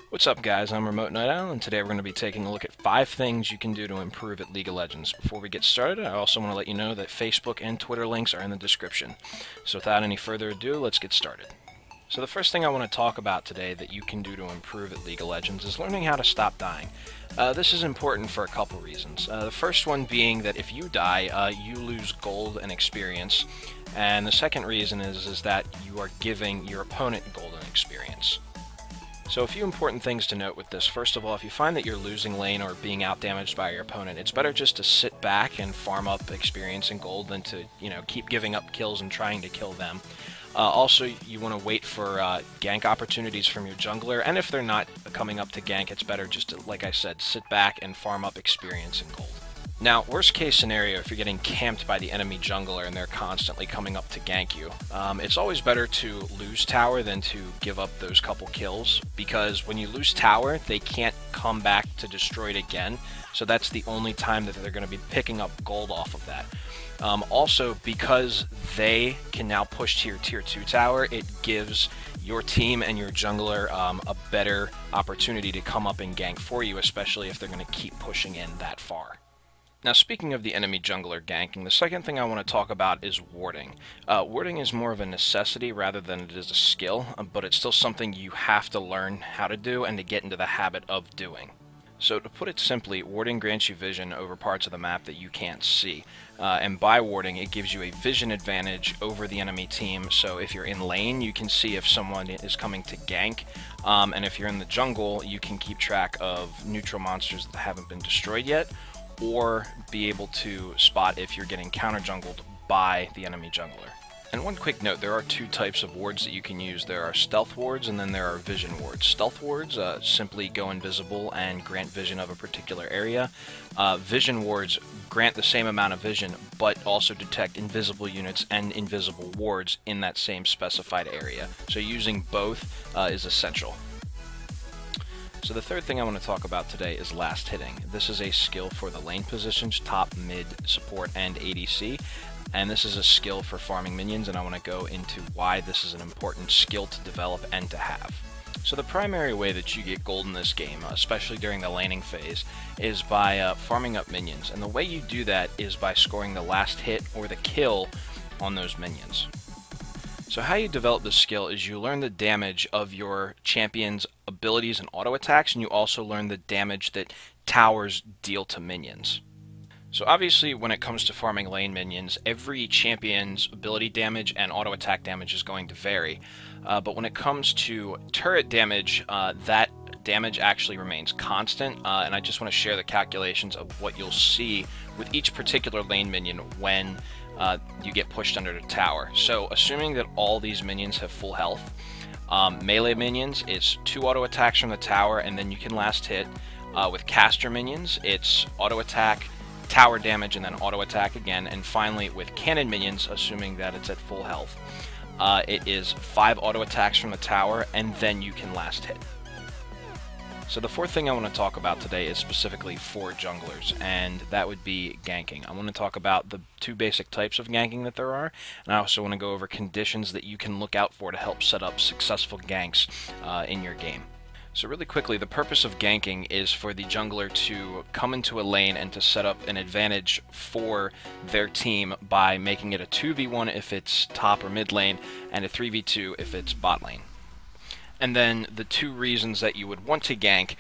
What's up, guys? I'm Remote Night Owl, and today we're going to be taking a look at 5 things you can do to improve at League of Legends. Before we get started, I also want to let you know that Facebook and Twitter links are in the description. So without any further ado, let's get started. So the first thing I want to talk about today that you can do to improve at League of Legends is learning how to stop dying. This is important for a couple reasons. The first one being that if you die, you lose gold and experience. And the second reason is that you are giving your opponent gold and experience. So a few important things to note with this. First of all, if you find that you're losing lane or being outdamaged by your opponent, it's better just to sit back and farm up experience and gold than to, keep giving up kills and trying to kill them. Also, you want to wait for gank opportunities from your jungler, and if they're not coming up to gank, it's better just to, like I said, sit back and farm up experience and gold. Now, worst case scenario, if you're getting camped by the enemy jungler and they're constantly coming up to gank you, it's always better to lose tower than to give up those couple kills, because when you lose tower, they can't come back to destroy it again, so that's the only time that they're going to be picking up gold off of that. Also, because they can now push to your tier 2 tower, it gives your team and your jungler a better opportunity to come up and gank for you, especially if they're going to keep pushing in that far. Now, speaking of the enemy jungler ganking, the second thing I want to talk about is warding. Warding is more of a necessity rather than it is a skill, but it's still something you have to learn how to do and to get into the habit of doing. So to put it simply, warding grants you vision over parts of the map that you can't see. And by warding, it gives you a vision advantage over the enemy team, so if you're in lane, you can see if someone is coming to gank, and if you're in the jungle, you can keep track of neutral monsters that haven't been destroyed yet, or be able to spot if you're getting counter-jungled by the enemy jungler. And one quick note, there are 2 types of wards that you can use. There are stealth wards and then there are vision wards. Stealth wards simply go invisible and grant vision of a particular area. Vision wards grant the same amount of vision, but also detect invisible units and invisible wards in that same specified area. So using both is essential. So the third thing I want to talk about today is last hitting. This is a skill for the lane positions, top, mid, support, and ADC. And this is a skill for farming minions, and I want to go into why this is an important skill to develop and to have. So the primary way that you get gold in this game, especially during the laning phase, is by farming up minions. And the way you do that is by scoring the last hit or the kill on those minions. So how you develop this skill is you learn the damage of your champion's abilities and auto attacks, and you also learn the damage that towers deal to minions. So obviously when it comes to farming lane minions, every champion's ability damage and auto attack damage is going to vary. But when it comes to turret damage, that damage actually remains constant, and I just want to share the calculations of what you'll see with each particular lane minion when you get pushed under the tower. So assuming that all these minions have full health, melee minions, it's 2 auto attacks from the tower and then you can last hit. With caster minions, it's auto attack, tower damage, and then auto attack again. And finally with cannon minions, assuming that it's at full health, it is 5 auto attacks from the tower and then you can last hit. So the fourth thing I want to talk about today is specifically for junglers, and that would be ganking. I want to talk about the 2 basic types of ganking that there are, and I also want to go over conditions that you can look out for to help set up successful ganks in your game. So really quickly, the purpose of ganking is for the jungler to come into a lane and to set up an advantage for their team by making it a 2v1 if it's top or mid lane, and a 3v2 if it's bot lane. And then the 2 reasons that you would want to gank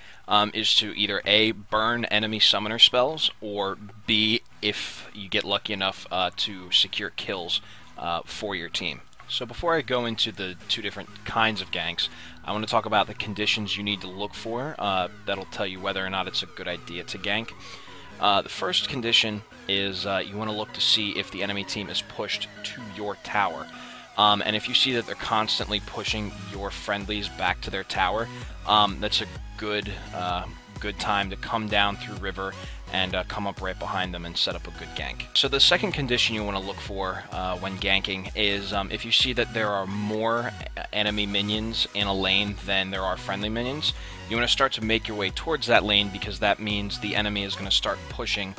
is to either A, burn enemy summoner spells, or B, if you get lucky enough to secure kills for your team. So before I go into the 2 different kinds of ganks, I want to talk about the conditions you need to look for that'll tell you whether or not it's a good idea to gank. The first condition is you want to look to see if the enemy team is pushed to your tower. And if you see that they're constantly pushing your friendlies back to their tower, that's a good time to come down through river and come up right behind them and set up a good gank. So the second condition you want to look for when ganking is if you see that there are more enemy minions in a lane than there are friendly minions, you want to start to make your way towards that lane, because that means the enemy is going to start pushing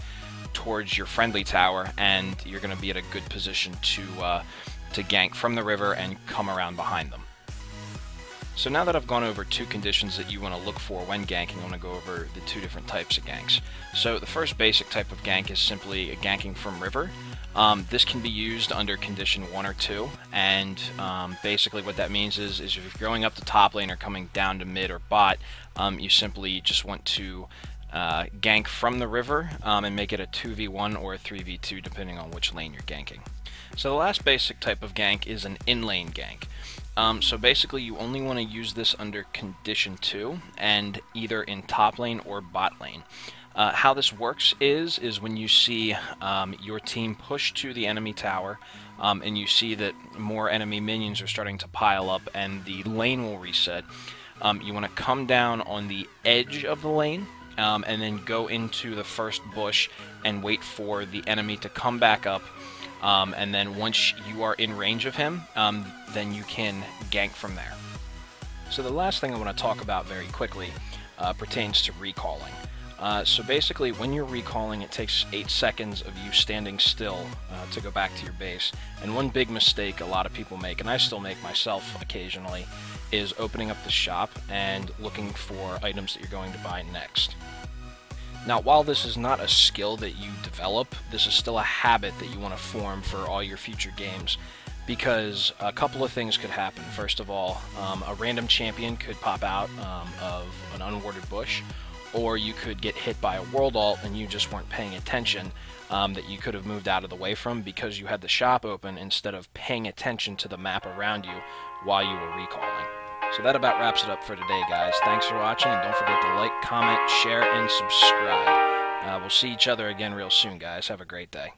towards your friendly tower, and you're going to be at a good position to gank from the river and come around behind them. So now that I've gone over 2 conditions that you want to look for when ganking, I want to go over the 2 different types of ganks. So the first basic type of gank is simply a ganking from river. This can be used under condition 1 or 2, and basically what that means is if you're going up the top lane or coming down to mid or bot, you simply just want to gank from the river and make it a 2v1 or a 3v2 depending on which lane you're ganking. So the last basic type of gank is an in-lane gank. So basically you only want to use this under condition 2 and either in top lane or bot lane. How this works is when you see your team push to the enemy tower and you see that more enemy minions are starting to pile up and the lane will reset, you want to come down on the edge of the lane and then go into the first bush and wait for the enemy to come back up. And then once you are in range of him, then you can gank from there. So the last thing I want to talk about very quickly pertains to recalling. So basically when you're recalling, it takes 8 seconds of you standing still to go back to your base. And one big mistake a lot of people make, and I still make myself occasionally, is opening up the shop and looking for items that you're going to buy next. Now, while this is not a skill that you develop, this is still a habit that you want to form for all your future games, because a couple of things could happen. First of all, a random champion could pop out of an unwarded bush, or you could get hit by a world ult and you just weren't paying attention, that you could have moved out of the way from because you had the shop open instead of paying attention to the map around you while you were recalling. So that about wraps it up for today, guys. Thanks for watching, and don't forget to like, comment, share, and subscribe. We'll see each other again real soon, guys. Have a great day.